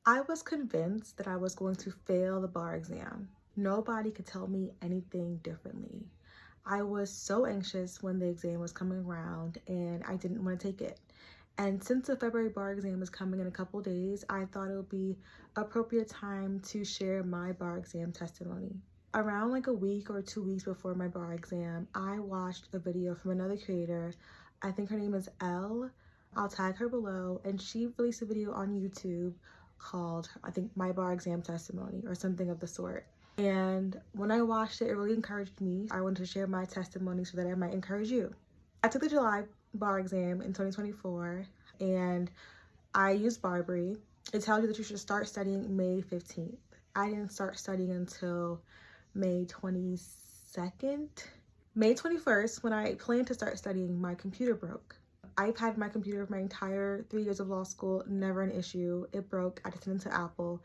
I was convinced that I was going to fail the bar exam. Nobody could tell me anything differently. I was so anxious when the exam was coming around and I didn't want to take it. And since the February bar exam is coming in a couple days, I thought it would be appropriate time to share my bar exam testimony. Around like a week or 2 weeks before my bar exam, I watched a video from another creator. I think her name is Elle. I'll tag her below, and she released a video on YouTube called, I think, My Bar Exam Testimony or something of the sort. And when I watched it, it really encouraged me. I wanted to share my testimony so that I might encourage you. I took the July bar exam in 2024 and I used Barbary. It tells you that you should start studying May 15th. I didn't start studying until May 22nd. May 21st, when I planned to start studying, my computer broke. I've had my computer my entire 3 years of law school, never an issue. It broke, I had to send it to Apple.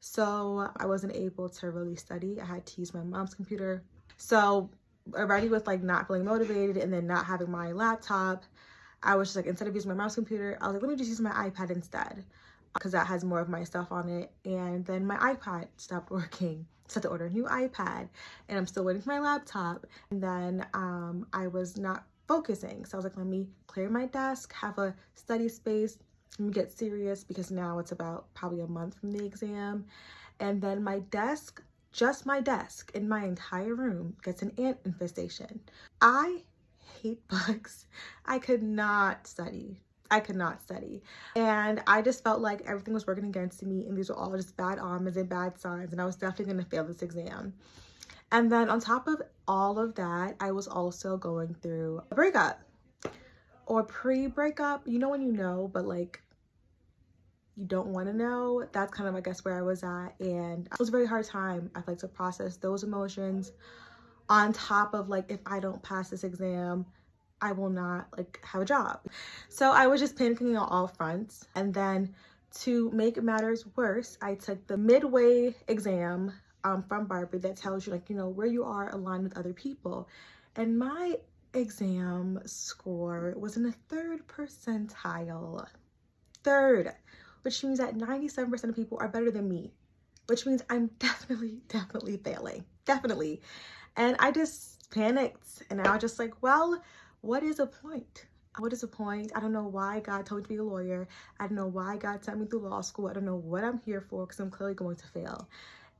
So I wasn't able to really study. I had to use my mom's computer. So already with like not feeling motivated and then not having my laptop, I was just like, instead of using my mom's computer, I was like, let me just use my iPad instead, because that has more of my stuff on it. And then my iPad stopped working. So I had to order a new iPad and I'm still waiting for my laptop. And then I was not focusing. So I was like, let me clear my desk, have a study space, let me get serious, because now it's about probably a month from the exam. And then my desk, just my desk in my entire room, gets an ant infestation. I hate bugs. I could not study. And I just felt like everything was working against me, and these were all just bad omens and bad signs, and I was definitely going to fail this exam. And then on top of all of that, I was also going through a breakup or pre-breakup. You know when you know, but like you don't want to know. That's kind of, I guess, where I was at. And it was a very hard time, I feel like, to process those emotions, on top of like, if I don't pass this exam, I will not like have a job. So I was just panicking on all fronts. And then to make matters worse, I took the midway exam from Barbary that tells you, like, you know, where you are aligned with other people. And my exam score was in the 3rd percentile. Third, which means that 97% of people are better than me, which means I'm definitely failing. Definitely. And I just panicked, and I was just like, well, what is the point? What is the point? I don't know why God told me to be a lawyer. I don't know why God sent me through law school. I don't know what I'm here for, because I'm clearly going to fail.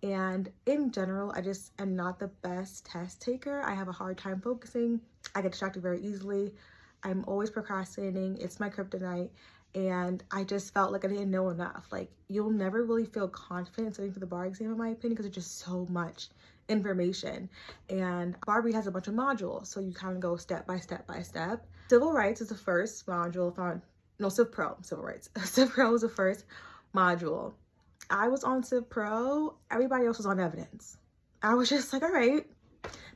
And in general, I just am not the best test taker. I have a hard time focusing. I get distracted very easily. I'm always procrastinating. It's my kryptonite. And I just felt like I didn't know enough. Like, you'll never really feel confident studying for the bar exam, in my opinion, because there's just so much information. And Barbary has a bunch of modules, so you kind of go step by step by step. Civil rights is the first module. Civ Pro, civil rights. Civ Pro was the first module. I was on Civ Pro, everybody else was on evidence. I was just like, all right,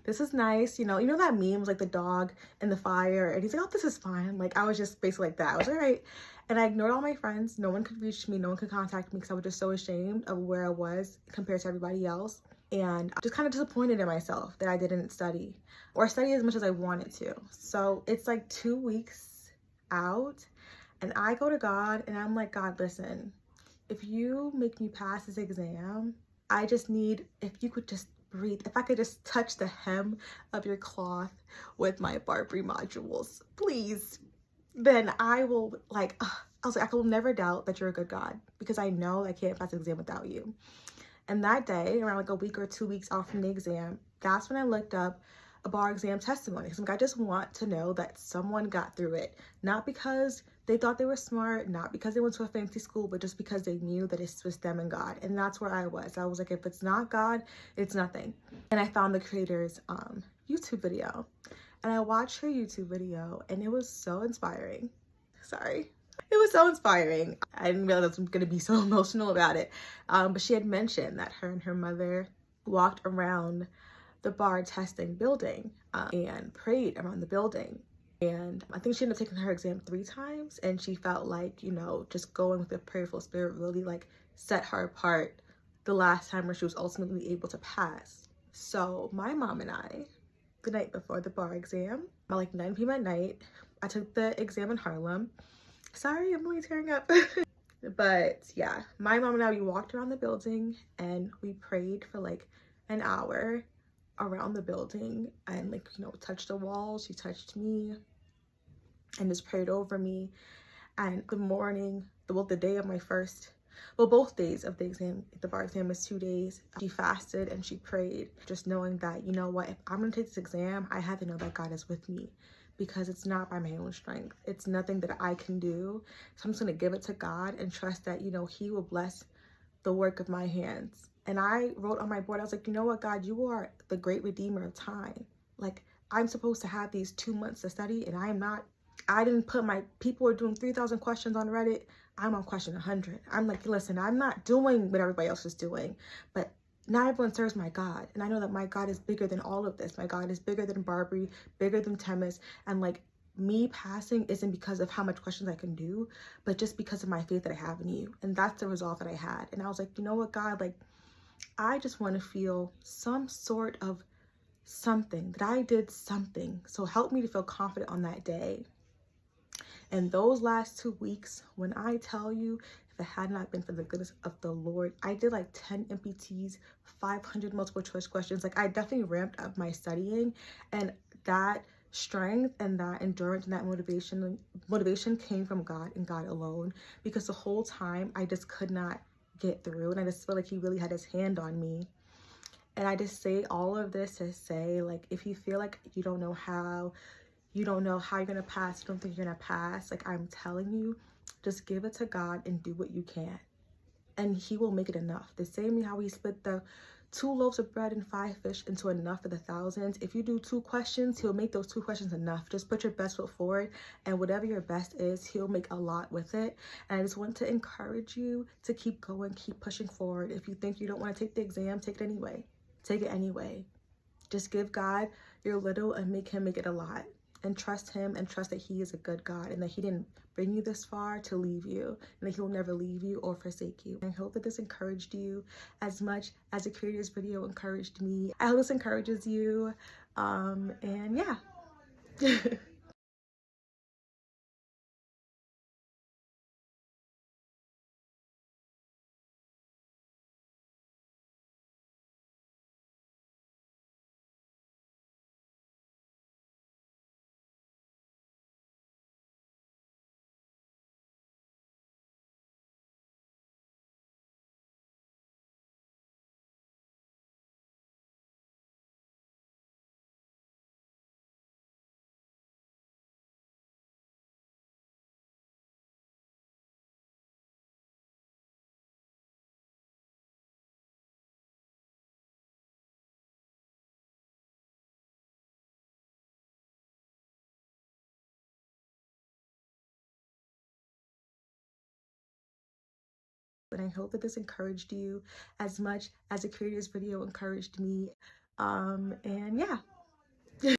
this is nice. You know that meme was like the dog in the fire, and he's like, oh, this is fine. Like, I was just basically like that. I was all right. And I ignored all my friends. No one could reach me. No one could contact me, because I was just so ashamed of where I was compared to everybody else. And I'm just kind of disappointed in myself that I didn't study or study as much as I wanted to. So it's like 2 weeks out, and I go to God and I'm like, God, listen, if you make me pass this exam, I just need, if you could just breathe, if I could just touch the hem of your cloth with my Barbary modules, please, then I will, like, I was like, I will never doubt that you're a good God, because I know I can't pass the exam without you. And that day, around like a week or 2 weeks out from the exam, that's when I looked up a bar exam testimony. Because I just want to know that someone got through it. Not because they thought they were smart, not because they went to a fancy school, but just because they knew that it was them and God. And that's where I was. I was like, if it's not God, it's nothing. And I found the creator's YouTube video. And I watched her YouTube video, and it was so inspiring. Sorry. It was so inspiring. I didn't realize I was going to be so emotional about it. But she had mentioned that her and her mother walked around the bar testing building and prayed around the building. And I think she ended up taking her exam 3 times, and she felt like, you know, just going with a prayerful spirit really like set her apart the last time where she was ultimately able to pass. So my mom and I, the night before the bar exam, at like 9 p.m. at night, I took the exam in Harlem. Sorry, I'm really tearing up. But yeah, my mom and I, we walked around the building and we prayed for like an hour around the building and like, you know, touched the walls. She touched me and just prayed over me. And the morning, well, the day of my first, well, both days of the exam, the bar exam is 2 days. She fasted and she prayed, just knowing that, you know what, if I'm gonna take this exam, I have to know that God is with me, because it's not by my own strength. It's nothing that I can do. So I'm just gonna give it to God and trust that, you know, He will bless the work of my hands. And I wrote on my board, I was like, you know what, God, you are the great redeemer of time. Like, I'm supposed to have these 2 months to study, and I am not. I didn't put my, people are doing 3,000 questions on Reddit. I'm on question 100. I'm like, listen, I'm not doing what everybody else is doing, but not everyone serves my God. And I know that my God is bigger than all of this. My God is bigger than Barbary, bigger than Temis. And like, me passing isn't because of how much questions I can do, but just because of my faith that I have in you. And that's the resolve that I had. And I was like, you know what, God, like, I just want to feel some sort of something, that I did something. So help me to feel confident on that day. And those last 2 weeks, when I tell you, if it had not been for the goodness of the Lord, I did like 10 MPTs, 500 multiple choice questions. Like, I definitely ramped up my studying, and that strength and that endurance and that motivation came from God and God alone, because the whole time I just could not get through, and I just feel like He really had His hand on me. And I just say all of this to say, like, if you feel like you don't know how you're gonna pass, you don't think you're gonna pass, like, I'm telling you, just give it to God and do what you can, and He will make it enough. The same way how He split the 2 loaves of bread and 5 fish into enough for the thousands. If you do 2 questions, He'll make those 2 questions enough. Just put your best foot forward, and whatever your best is, He'll make a lot with it. And I just want to encourage you to keep going, keep pushing forward. If you think you don't want to take the exam, take it anyway. Take it anyway. Just give God your little and make Him make it a lot. And trust Him, and trust that He is a good God, and that He didn't bring you this far to leave you, and that He will never leave you or forsake you. I hope that this encouraged you as much as the creator's video encouraged me. I hope this encourages you. And yeah. And I hope that this encouraged you as much as the creator's video encouraged me. And yeah.